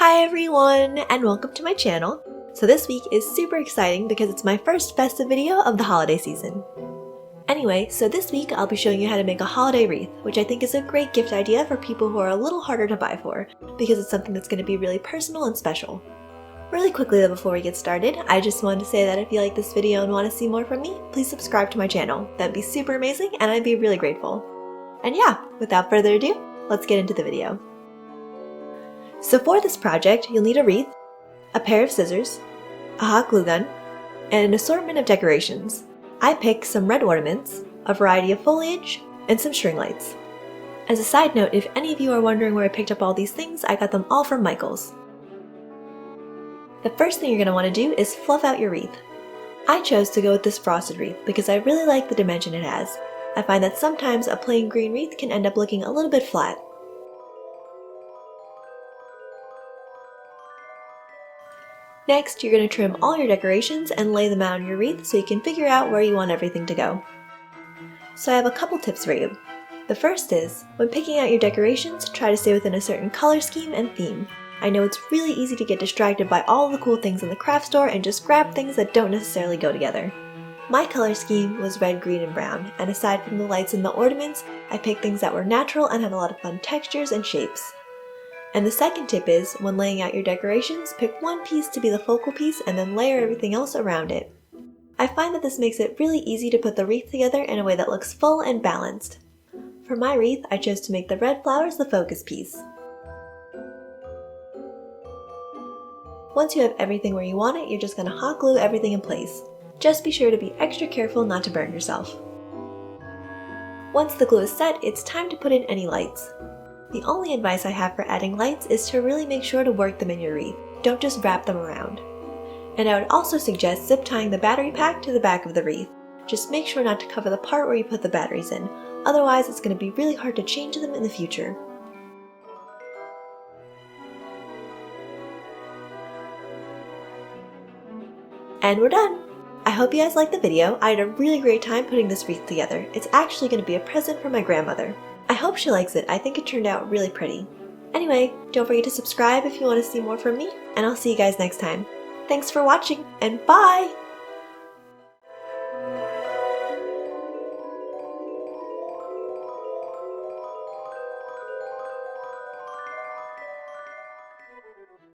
Hi everyone, and welcome to my channel. So this week is super exciting because it's my first festive video of the holiday season. Anyway, so this week I'll be showing you how to make a holiday wreath, which I think is a great gift idea for people who are a little harder to buy for, because it's something that's going to be really personal and special. Really quickly though before we get started, I just wanted to say that if you like this video and want to see more from me, please subscribe to my channel. That'd be super amazing and I'd be really grateful. And yeah, without further ado, let's get into the video. So for this project, you'll need a wreath, a pair of scissors, a hot glue gun, and an assortment of decorations. I picked some red ornaments, a variety of foliage, and some string lights. As a side note, if any of you are wondering where I picked up all these things, I got them all from Michael's. The first thing you're going to want to do is fluff out your wreath. I chose to go with this frosted wreath because I really like the dimension it has. I find that sometimes a plain green wreath can end up looking a little bit flat. Next, you're going to trim all your decorations and lay them out on your wreath so you can figure out where you want everything to go. So I have a couple tips for you. The first is, when picking out your decorations, try to stay within a certain color scheme and theme. I know it's really easy to get distracted by all the cool things in the craft store and just grab things that don't necessarily go together. My color scheme was red, green, and brown, and aside from the lights and the ornaments, I picked things that were natural and had a lot of fun textures and shapes. And the second tip is, when laying out your decorations, pick one piece to be the focal piece and then layer everything else around it. I find that this makes it really easy to put the wreath together in a way that looks full and balanced. For my wreath, I chose to make the red flowers the focus piece. Once you have everything where you want it, you're just going to hot glue everything in place. Just be sure to be extra careful not to burn yourself. Once the glue is set, it's time to put in any lights. The only advice I have for adding lights is to really make sure to work them in your wreath. Don't just wrap them around. And I would also suggest zip tying the battery pack to the back of the wreath. Just make sure not to cover the part where you put the batteries in, otherwise it's going to be really hard to change them in the future. And we're done! I hope you guys liked the video. I had a really great time putting this wreath together. It's actually going to be a present from my grandmother. I hope she likes it. I think it turned out really pretty. Anyway, don't forget to subscribe if you want to see more from me, and I'll see you guys next time. Thanks for watching, and bye!